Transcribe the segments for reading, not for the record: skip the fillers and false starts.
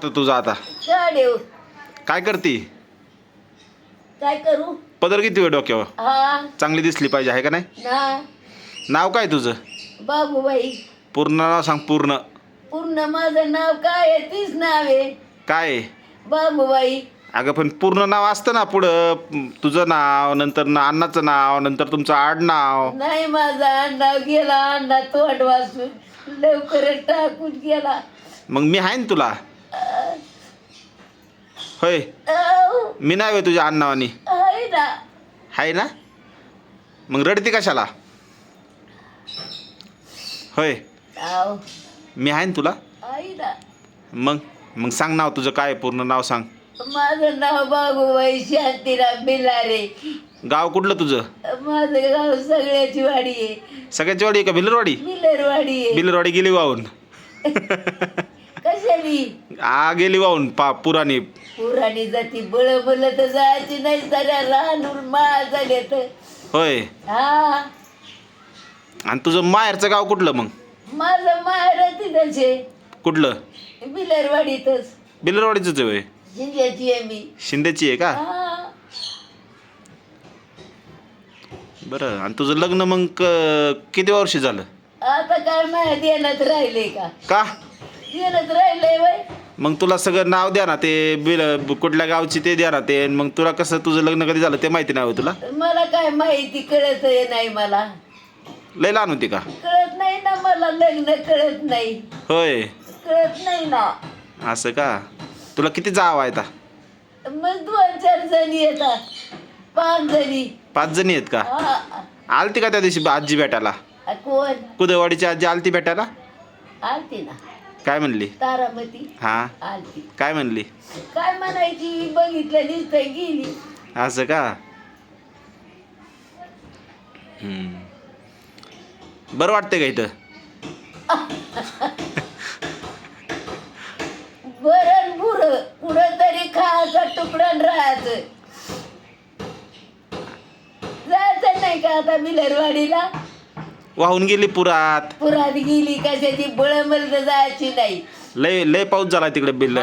तर तुझा आता काढेव काय करती? काय करू पदर किती वेळ डोक्यावर हा चांगली दिसली पाहिजे आहे का नाही? ना नाव काय तुझं? बाबूबाई पूर्ण नाव सांग पूर्ण. पूर्ण माझं नाव काय आहे तीच नाव आहे काय आहे? बाबूबाई अगं पण पूर्ण नाव असतं ना पुढं तुझं नाव नंतर अण्णाचं नाव नंतर तुमचं आडनाव. नाही माझा अंडा गेला अंडा तोंड वाचून लवकरच टाकून गेला मग मी आहे ना तुला. होय आऊ, मी नाही होय तुझ्या आडनावानी आहे ना आहे ना. मग रडती कशाला? होय आऊ, मी आहे ना तुला. आहे ना मग मग सांग नाव तुझं काय पूर्ण नाव सांग. माझं नाव बाबूबाई शांतीराम बिलारे गाव कुठलं तुझं? माझं गाव सगळ्याची वाडी आहे सगळ्याची वाडी आहे का भिलरवाडी? बिलरवाडी आहे भिलरवाडी गेली वाहून. कशाली गेली वाहून पुराणी. पुराणी जाती बळ तर जायची नाही साऱ्या लहान माळ झाले तर होय हा आणि तुझं माहेरचं गाव कुठलं मग? माझं माहेर तिथंच आहे कुठलं? बिलरवाडीतच भिलरवाडीचंच आहे होय. जिल्ह्याची आहे मी शिंदेची आहे का? हा बरं आणि तुझं लग्न मग किती वर्ष झालं? आता काय माहिती देण्यात राहिले का का? देण्यात राहिलंय वय मग तुला सगळं नाव द्या ना ते कुठल्या गावची ते द्या ना ते मग तुला कसं तुझं लग्न कधी झालं ते माहिती नाही होय तुला? मला काय माहिती कळत नाही मला लय लहान होती का? कळत नाही ना मला लग्न कळत नाही होय कळत नाही ना असं का? तुला किती जाव आहे आता? मग 2-4 जणी येतात 5 जणी 5 जणी आहेत का? हा आलती का त्या दिवशी आजी भेटायला? कोण कुदवाडीची आजी आलती भेटायला? आलती ना काय म्हणली? तारामती हा आलती काय म्हणली? काय म्हणायची बघितलं नुसतं गेली असं का? बरं वाटतंय का इथं? बरं बुरं कुठं तरी खायचा तुकडं राहायचं जायचं नाही का आता बिलरवाडीला वाहून गेली पुरात. पुरात गेली कशाची बळमल तर जायची नाही लय लय पाऊस झालाय तिकडे हा, बीडला.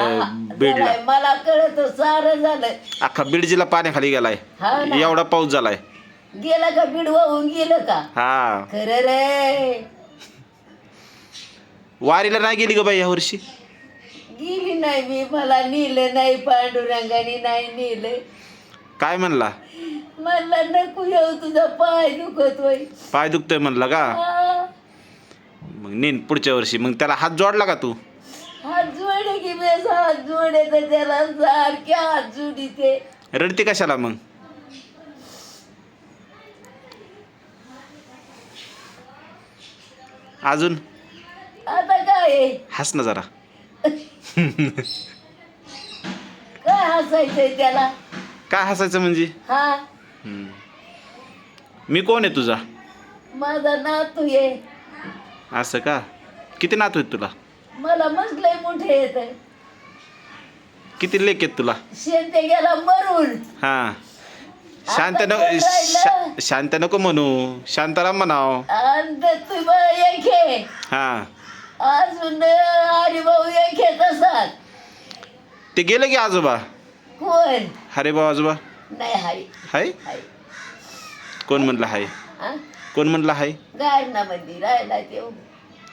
झालंय. मला कळत सारं झालं अख्खा बीड जिल्हा पाण्याखाली गेलाय. हा ना. एवढा पाऊस झालाय. गेलं का बीड वाहून गेलं का हा खरं रे वारीला नाही गेली ग बाई या वर्षी? गेली नाही मी मला नेलं नाही पांडुरंगाने नाही नेलं काय म्हणला? म्हणला नको येऊ तुझा पाय दुखत होय पाय दुखतोय म्हणला का? हा. मग नेन पुढच्या वर्षी. मग त्याला हात जोडला का तू? हात जोडे की बेस हात जोडे तर त्याला सारखे हात जोडी ते रडती कशाला मग? अजून आता काय आहे? हस ना जरा. काय हसायचंय त्याला काय हसायचं म्हणजे? हा मी कोण आहे तुझा? माझा नातू आहे असं का? किती नातू आहेत तुला? मला मसलंय मोठे येत किती लेक आहेत तुला? शेंते गेला मरून हा शांत आता कोण राहिलं? शांत नको म्हणू, शांताराम म्हणाव. आणि तुम्ही एक आहे हा अजून हरिभाऊ एक आहे तसाच ते गेलं की आजोबा? कोण अरे बा आजोबा नाही हाय हाय? हाय कोण म्हणलं हाय? हा कोण म्हणलं हाय? गायनामध्ये राहिला ते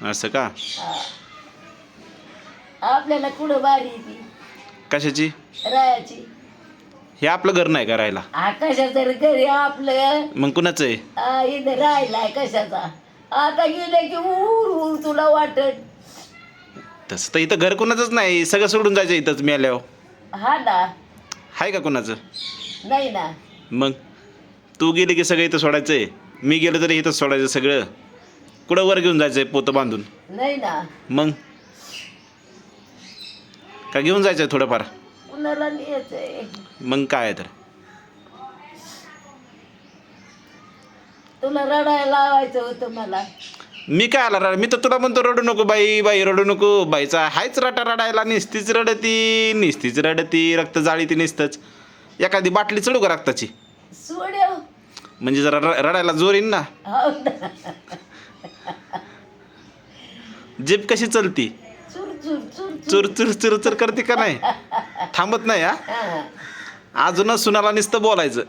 असं का? हा. आपल्याला कुठं बारी ती कशाची? रायाची हे आपलं घर नाही का राहायला? कशा तर घरी आपलं मग कुणाचं आहे? इथं राहिलाय कशाचा आता गेले की उर तुला वाटत तसं तर इथं घर कुणाचंच नाही, सगळं सोडून जायचं इथंच मेल्यावर. हा ना आहे का कुणाचं? नाही ना मग तू गेली की सगळं इथं सोडायचं आहे, मी गेलं तरी इथंच सोडायचं सगळं. कुठं वर घेऊन जायचं आहे पोतं बांधून? नाही ना मग का घेऊन जायचं आहे थोडंफार? कुणाला न्यायचंय मग काय आहे तर? तुला रडायला लावायचं होतं मला मी काय आला रड? मी तर तुला म्हणतो रडू नको बाई, बाई रडू नको. बाईचा हायच रटा रडायला, निस्तीच रडती निस्तीच रडती, रक्त जाळी ती निसतंच. एखादी बाटली चढू का रक्ताची? सोड्या म्हणजे जरा रडायला जोर येईन ना. हो ना जीभ कशी चलती? चुर चुर चुर चुर चुर चुर चुर करते का नाही थांबत नाही हा हा अजूनच सुनाला नुसतं बोलायचं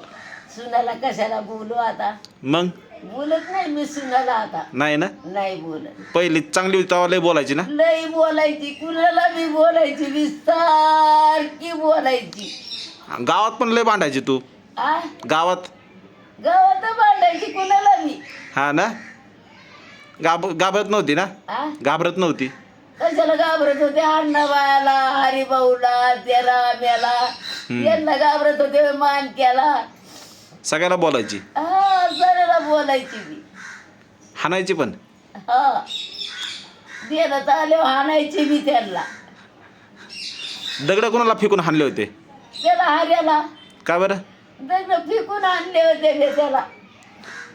सुनाला कशाला बोलू आता मग बोलत नाही मी सुनाला आता नाही ना नाही बोलत पहिली चांगली होती तेव्हा लय बोलायची ना लई बोलायची कुणाला मी बोलायची विस्तार की बोलायची गावात पण लय भांडायची तू आ गावात गावात भांडायची कुणाला मी हा ना घाबरत नव्हती ना आ घाबरत नव्हती कशाला घाबरत होते अण्णाबायाला हरिभाऊला त्या राम्याला यांना घाबरत होते मानक्याला सगळ्याला बोलायची हा जराला बोलायची मी हाणायची पण हा देण्यात आल्यावर हाणायची मी त्यांना दगड कोणाला फेकून हाणले होते त्याला हार्याला का बरं दगड फेकून आणले होते मी त्याला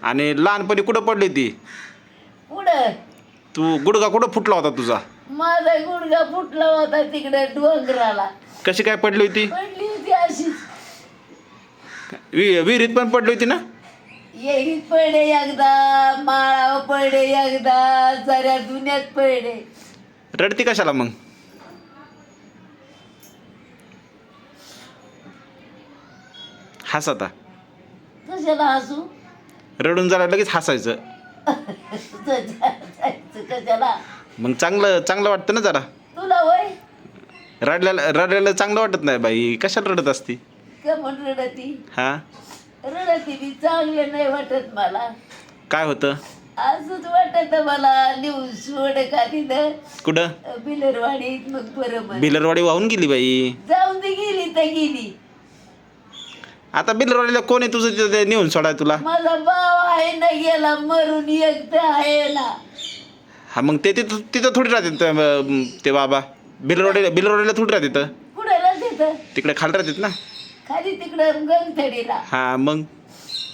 आणि लहानपणी कुठं पडली ती पुढं तू गुडघा कुठं फुटला होता तुझा माझा गुडघा फुटला होता तिकडे डोंगराला कशी काय पडली होती पडली होती अशीच विहिरीत पण पडली होती ना येरीत पडे एकदा माळावर पडे एकदा जऱ्या दुन्यात पडे रडती कशाला मग हस आता कशाला हसू रडून जरा लगेच हसायचं जायचं कशाला मग चांगलं चांगलं वाटतं ना जरा तुला वय रडलेलं चांगलं वाटत नाही बाई कशाला रडत असती का म्हणून रडती हा रडती बी चांगलं नाही वाटत मला काय होतं असंच वाटत मला लिहून सोड का तिथं कुठं बिलरवाडीत मग बरं म्हण बिलरवाडी वाहून गेली बाई जाऊन दे गेली तर गेली आता बिलरवाडीला कोण आहे तुझं तिथं नेऊन सोडाय तुला माझा भाव आहे ना गेला मरून एकटं आहे ना हा मग ते तिथं तिथं थोडी राहतात ते बाबा बिलरवाडीला थोडी राहतात कुठं राहते तिकडे खाली राहतात ना खाली तिकडं गंगथडीला हा मग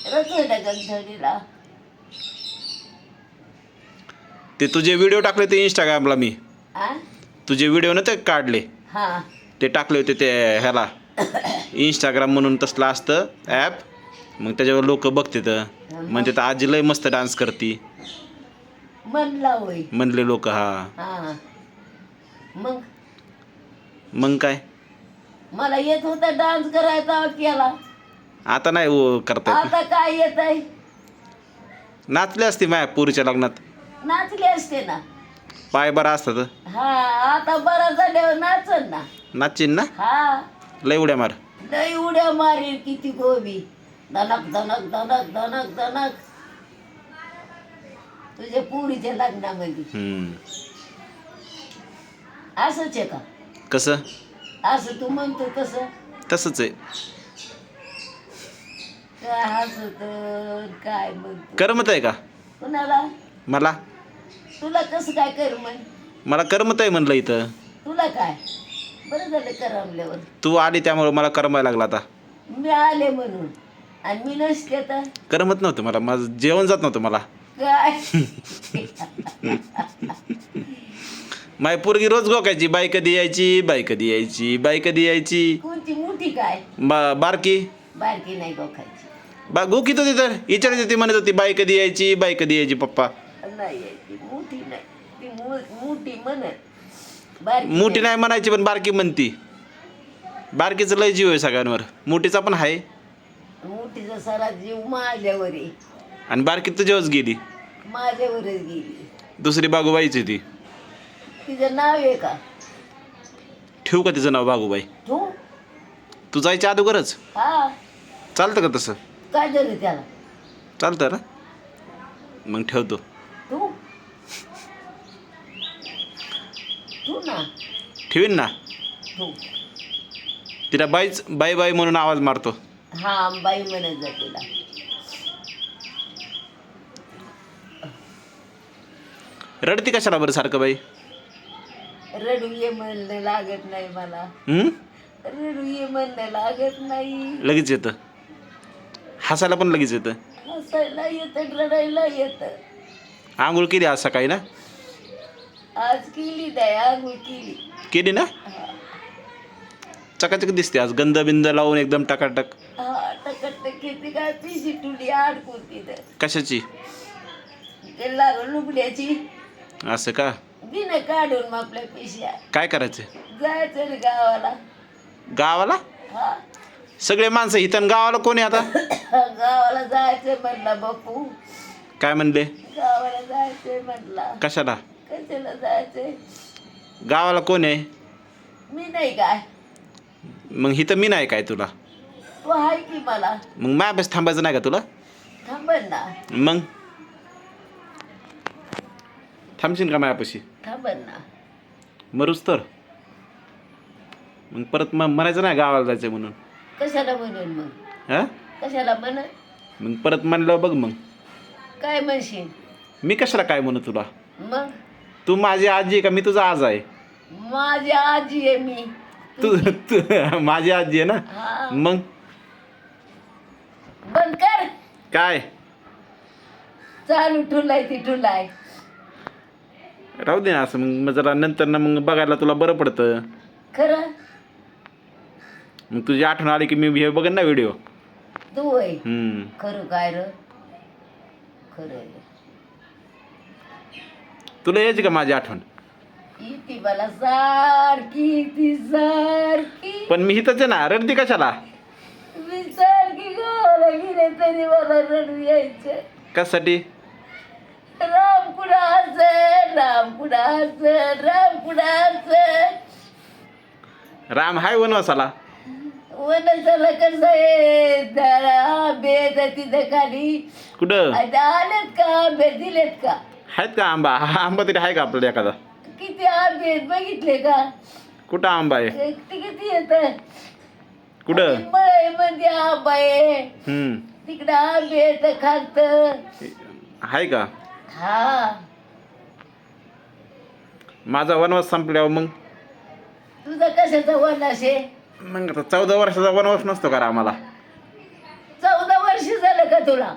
रचोडा गंगथडीला ते तुझे व्हिडिओ टाकले ते इंस्टाग्रामला मी आ तुझे व्हिडिओ ना ते काढले हा ते टाकले होते ते ह्याला इंस्टाग्राम म्हणून तसलं असतं ॲप मग त्याच्यावर लोक बघते तर म्हणते तर आजी लय मस्त डान्स करती म्हणला होय म्हणले लोक हा हा मग मग काय मला येत होता डान्स करायचा केला आता नाही करता येत आता काय येत आहे नाचले असते माया पुरीच्या लग्नात नाचले असते ना पाय बरा असतात हा आता बरा झाल्यावर नाचन ना नाचीन ना हा लय उड्या मार लई उड्या मारेल किती गोबी धनक धनक धनक धनक धनक तुझ्या पुरीच्या लग्नामध्ये हम्म. असंच आहे का कसं असं तू म्हणतो तसं तसंच आहे काय हसत काय म्हणतो करमत आहे का कुणाला मला तुला कसं काय कर म्हण मला करमत आहे म्हणलं इथं तुला काय बरं झालं करमल्यावर तू आली त्यामुळे मला करमायला लागला आता मी आले म्हणून आणि मी नसते तर करमत नव्हतं मला माझं जेवण जात नव्हतं मला काय माय पोरगी रोज गोकायची बाई कधी यायची बाई कधी यायची बाई कधी यायची कोणती मोठी काय बारकी बारकी नाही गोखायची गोकीत होती तर विचारत होती म्हणत होती बाई कधी यायची बाई कधी यायची पप्पा नाही यायची मोठी नाही ती मोठी म्हणत बारकी मोठी नाही म्हणायची पण बारकी म्हणती बारकीचं लय जीव आहे सगळ्यांवर मोठीचा पण आहे मोठीचा सारा जीव माझ्यावर आहे आणि बारकी तुझ्यावरच गेली माझ्यावरच गेली दुसरी बागूबाईची ती तिचं नाव आहे का ठेवू का तिचं नाव बागूबाई तू तू जायच्या अगोदरच हा चालतं का तसं काय झालं त्याला चालतं ना मग ठेवतो तू तू ना ठेवीन ना तू तिला बाई बाई म्हणून आवाज मारतो हा बाई म्हणत जा तिला रडती कशाला बरं सारखं बाई रडू ये म्हणणं लागत नाही मला हम्म? रडू ये म्हणणं लागत नाही लगेच येतं हसायला पण लगेच येतं हसायला येतं रडायला येतं आंघोळ केली आज सकाळी ना आज केली नाही आंघोळ केली केली ना हा चकाचक दिसते आज गंध बिंद लावून एकदम टकाटक हा टकटक येते काय पिशी टुली अडकून तिथं कशाची ते लागल लुगड्याची असं का दिन काढून मग आपल्या पिशव्या काय करायचं जायचं रे गावाला. गावाला हा सगळे माणसं इथं गावाला कोणी आता गावाला जायचं म्हटलं बापू. काय म्हणले गावाला जायचंय म्हटला. कशाला कशाला जायचंय? गावाला कोण आहे मी नाही काय, मग इथं मी नाही काय तुला तू आहे की मला. मग माझ्यापास थांबायचं नाही का तुला थांबन ना, मग थांबशील का माझ्यापाशी थांबन ना. मरूच तर मग परत मग म्हणायचं नाही गावाला जायचं म्हणून कशाला म्हणून मग? हां कशाला म्हण? मग परत म्हणलं बघ मग काय म्हणशील? मी कशाला काय म्हणू तुला मग तू माझी आजी आहे का मी तुझा आज आहे माझी आजी आहे मी. तू माझी आजी आहे ना हा मग बंद कर. काय चालू ठुलाय ती ठुलाय. राहू दे ना असं मग जरा नंतर ना मग बघायला तुला बरं पडतं. खरं मग तुझी आठवण आली की मी हे बघन ना व्हिडिओ. तू होय खरं काय र? खरं तुला यायची का माझी आठवण ती मला सारखी ती सारखी पण मी इथंच आहे ना रडती कशाला मी सारखी गावाला गेले तरी मला रडू यायचं. कशासाठी राम कुडा हसन, राम कुडा हसन, राम कुडा हसन. राम हाय वनवासाला वनसाला कसं आहे त्याला आंबे तिथं खाली कुठं आता आलेत का आंबे दिलेत का? आहेत का आंबा हा आंबा तरी आहे का आपल्याला एखादा किती आंबे आहेत बघितले का? कुठं आंबा आहे ते किती येत कुठं मळई मध्ये आंबा आहे हम्म तिकडं आंबे येत खात. आहे का हा माझा वनवास संपल्यावर मग तुझा कशाचा वनवास आहे? मग आता 14 वर्षाचा वनवास नसतो का रे आम्हाला 14 वर्ष झालं का तुला?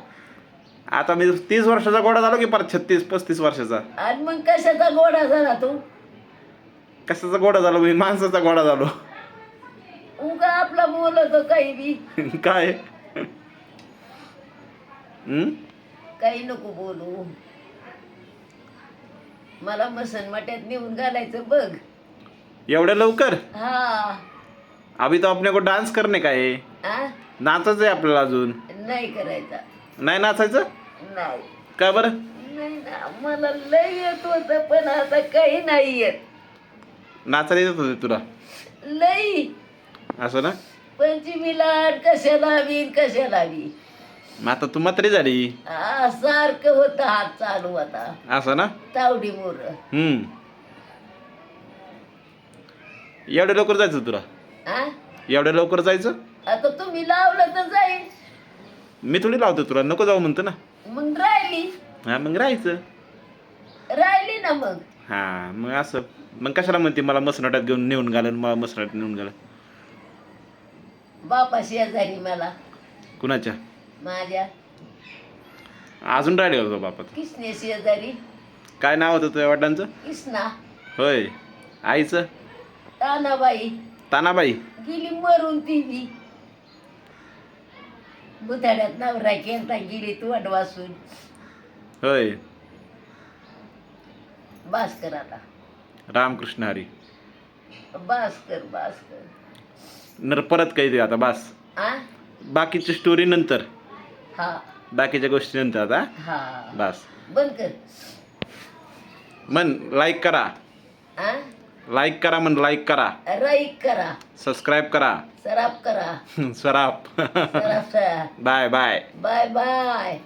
आता मी 30 वर्षाचा गोडा झालो की परत 36-35 वर्षाचा आणि मग कशाचा गोडा झाला तू? कशाचा गोडा झालो मी माणसाचा गोडा झालो उगा आपला बोलतो काही बी. काय काही नको बोलू. मला मसन मट्यात नेऊन घालायचं बघ. एवढ्या लवकर हा अभि तो अपने को डान्स करणे का आहे आ? नाचायचं आहे आपल्याला अजून नाही करायचा. नाही नाचायचं नाही का बरं नाही ना मला लय येत होत पण आता काही नाही येत. नाचायला येत होते तुला लई असं ना पंचमीला कशाला बी कशाला बी. मग आता तू म्हातारी झाली सारखं होतं हात चालू होता असं ना तावडी मोर. एवढ्या लवकर जायचं तुला आ एवढ्या लवकर जायचं आता तुम्ही लावलं तर जाईल. मी थोडी लावतो तुला नको जाऊ म्हणतो ना मग राहिली हा मग राहायचं राहिली ना मग. हा मग असं मग कशाला म्हणते मला मसनाट्यात घेऊन नेऊन घालन मला मसनाट्यात नेऊन घालन बापा शेजारी मला कुणाच्या माझ्या अजून राहिले होतो बापात किसने शेजारी. काय नाव होतं तुझ्या वडिलांचं किसना होय आईचं तानाबाई तानाबाई गेली मरून ती बी. बुधाड्यात नवरा केलता गेली तोंड वासून. होय भास्कर आता रामकृष्ण हरी भास्कर भास्कर नर परत काही दे आता बास आ बाकीची स्टोरी नंतर हा बाकीच्या गोष्टी नंतर आता हा बास बंद कर. मन लाईक करा आ लाईक करा मन लाईक करा राईक करा सबस्क्राईब करा सराप करा सराप सराप बाय बाय बाय बाय.